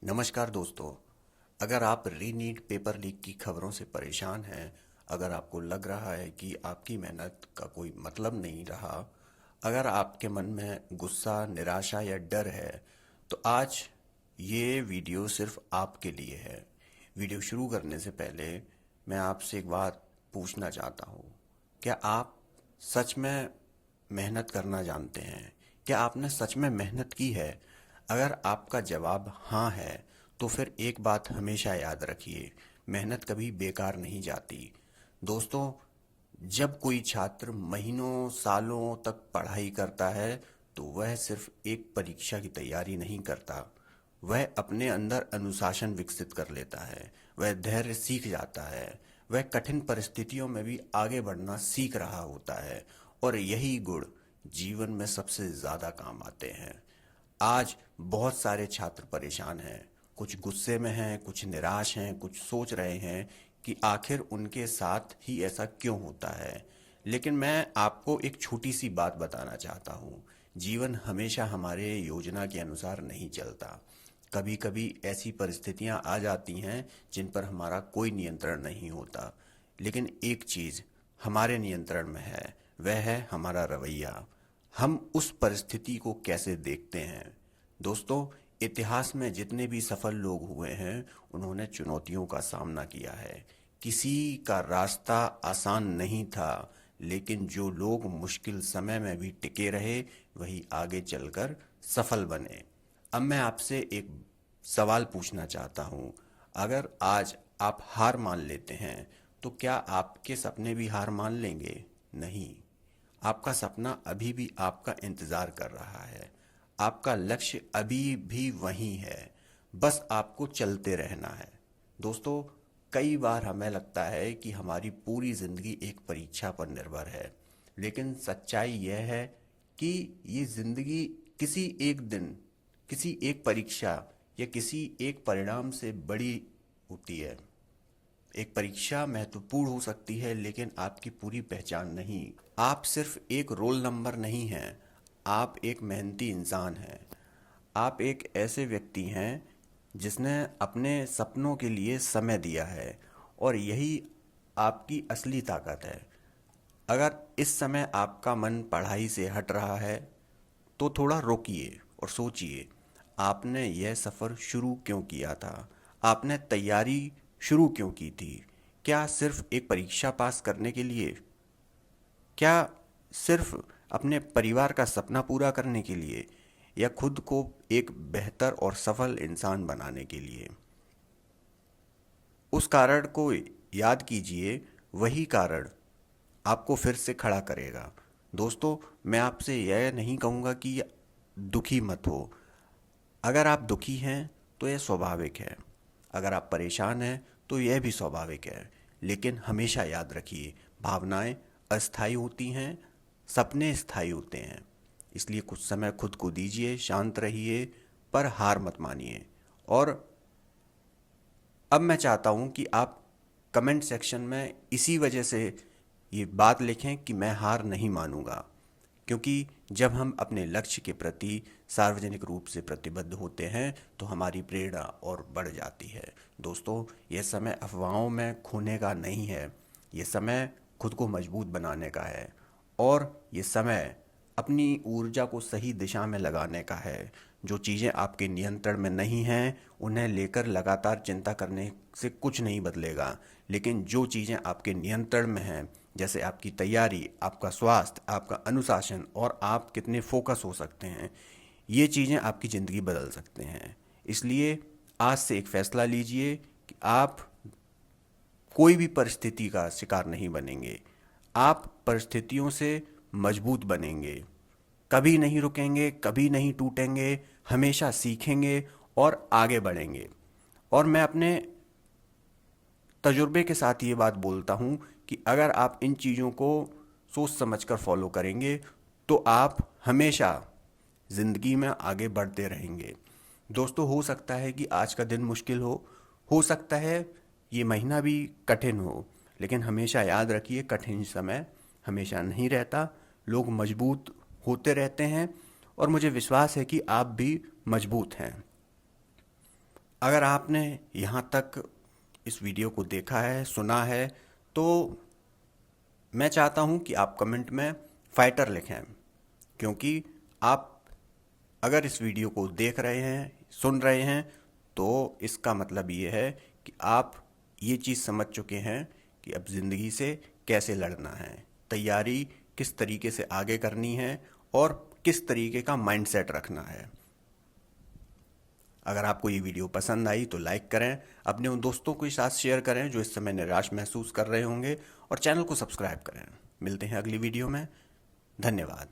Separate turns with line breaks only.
नमस्कार दोस्तों। अगर आप रीनीट पेपर लीक की खबरों से परेशान हैं, अगर आपको लग रहा है कि आपकी मेहनत का कोई मतलब नहीं रहा, अगर आपके मन में गुस्सा, निराशा या डर है, तो आज ये वीडियो सिर्फ आपके लिए है। वीडियो शुरू करने से पहले मैं आपसे एक बात पूछना चाहता हूँ। क्या आप सच में मेहनत करना जानते हैं? क्या आपने सच में मेहनत की है? अगर आपका जवाब हाँ है, तो फिर एक बात हमेशा याद रखिए, मेहनत कभी बेकार नहीं जाती। दोस्तों, जब कोई छात्र महीनों सालों तक पढ़ाई करता है, तो वह सिर्फ एक परीक्षा की तैयारी नहीं करता, वह अपने अंदर अनुशासन विकसित कर लेता है, वह धैर्य सीख जाता है, वह कठिन परिस्थितियों में भी आगे बढ़ना सीख रहा होता है। और यही गुण जीवन में सबसे ज़्यादा काम आते हैं। आज बहुत सारे छात्र परेशान हैं, कुछ गुस्से में हैं, कुछ निराश हैं, कुछ सोच रहे हैं कि आखिर उनके साथ ही ऐसा क्यों होता है। लेकिन मैं आपको एक छोटी सी बात बताना चाहता हूँ। जीवन हमेशा हमारे योजना के अनुसार नहीं चलता। कभी कभी ऐसी परिस्थितियाँ आ जाती हैं जिन पर हमारा कोई नियंत्रण नहीं होता। लेकिन एक चीज़ हमारे नियंत्रण में है, वह है हमारा रवैया। हम उस परिस्थिति को कैसे देखते हैं। दोस्तों, इतिहास में जितने भी सफल लोग हुए हैं, उन्होंने चुनौतियों का सामना किया है। किसी का रास्ता आसान नहीं था, लेकिन जो लोग मुश्किल समय में भी टिके रहे, वही आगे चलकर सफल बने। अब मैं आपसे एक सवाल पूछना चाहता हूँ। अगर आज आप हार मान लेते हैं, तो क्या आपके सपने भी हार मान लेंगे? नहीं। आपका सपना अभी भी आपका इंतज़ार कर रहा है। आपका लक्ष्य अभी भी वहीं है। बस आपको चलते रहना है। दोस्तों, कई बार हमें लगता है कि हमारी पूरी ज़िंदगी एक परीक्षा पर निर्भर है। लेकिन सच्चाई यह है कि ये ज़िंदगी किसी एक दिन, किसी एक परीक्षा या किसी एक परिणाम से बड़ी होती है। एक परीक्षा महत्वपूर्ण हो सकती है, लेकिन आपकी पूरी पहचान नहीं। आप सिर्फ एक रोल नंबर नहीं हैं, आप एक मेहनती इंसान हैं। आप एक ऐसे व्यक्ति हैं जिसने अपने सपनों के लिए समय दिया है, और यही आपकी असली ताकत है। अगर इस समय आपका मन पढ़ाई से हट रहा है, तो थोड़ा रोकिए और सोचिए, आपने यह सफ़र शुरू क्यों किया था? आपने तैयारी शुरू क्यों की थी? क्या सिर्फ एक परीक्षा पास करने के लिए? क्या सिर्फ अपने परिवार का सपना पूरा करने के लिए, या खुद को एक बेहतर और सफल इंसान बनाने के लिए? उस कारण को याद कीजिए, वही कारण आपको फिर से खड़ा करेगा। दोस्तों, मैं आपसे यह नहीं कहूँगा कि दुखी मत हो। अगर आप दुखी हैं तो यह स्वाभाविक है, अगर आप परेशान हैं तो यह भी स्वाभाविक है। लेकिन हमेशा याद रखिए, भावनाएं अस्थायी होती हैं, सपने स्थायी होते हैं। इसलिए कुछ समय खुद को दीजिए, शांत रहिए, पर हार मत मानिए। और अब मैं चाहता हूँ कि आप कमेंट सेक्शन में इसी वजह से ये बात लिखें कि मैं हार नहीं मानूंगा। क्योंकि जब हम अपने लक्ष्य के प्रति सार्वजनिक रूप से प्रतिबद्ध होते हैं, तो हमारी प्रेरणा और बढ़ जाती है। दोस्तों, यह समय अफवाहों में खोने का नहीं है, ये समय खुद को मजबूत बनाने का है। और ये समय अपनी ऊर्जा को सही दिशा में लगाने का है। जो चीज़ें आपके नियंत्रण में नहीं हैं, उन्हें लेकर लगातार चिंता करने से कुछ नहीं बदलेगा। लेकिन जो चीज़ें आपके नियंत्रण में हैं, जैसे आपकी तैयारी, आपका स्वास्थ्य, आपका अनुशासन और आप कितने फोकस हो सकते हैं, ये चीज़ें आपकी ज़िंदगी बदल सकते हैं। इसलिए आज से एक फ़ैसला लीजिए कि आप कोई भी परिस्थिति का शिकार नहीं बनेंगे। आप परिस्थितियों से मजबूत बनेंगे, कभी नहीं रुकेंगे, कभी नहीं टूटेंगे, हमेशा सीखेंगे और आगे बढ़ेंगे। और मैं अपने तजुर्बे के साथ ये बात बोलता हूँ कि अगर आप इन चीज़ों को सोच समझकर फॉलो करेंगे, तो आप हमेशा ज़िंदगी में आगे बढ़ते रहेंगे। दोस्तों, हो सकता है कि आज का दिन मुश्किल हो सकता है ये महीना भी कठिन हो, लेकिन हमेशा याद रखिए, कठिन समय हमेशा नहीं रहता। लोग मजबूत होते रहते हैं, और मुझे विश्वास है कि आप भी मजबूत हैं। अगर आपने यहाँ तक इस वीडियो को देखा है, सुना है, तो मैं चाहता हूँ कि आप कमेंट में फाइटर लिखें, क्योंकि आप अगर इस वीडियो को देख रहे हैं, सुन रहे हैं, तो इसका मतलब ये है कि आप ये चीज़ समझ चुके हैं कि अब ज़िंदगी से कैसे लड़ना है, तैयारी किस तरीके से आगे करनी है और किस तरीके का माइंडसेट रखना है। अगर आपको ये वीडियो पसंद आई तो लाइक करें, अपने उन दोस्तों के साथ शेयर करें जो इस समय निराश महसूस कर रहे होंगे, और चैनल को सब्सक्राइब करें। मिलते हैं अगली वीडियो में। धन्यवाद।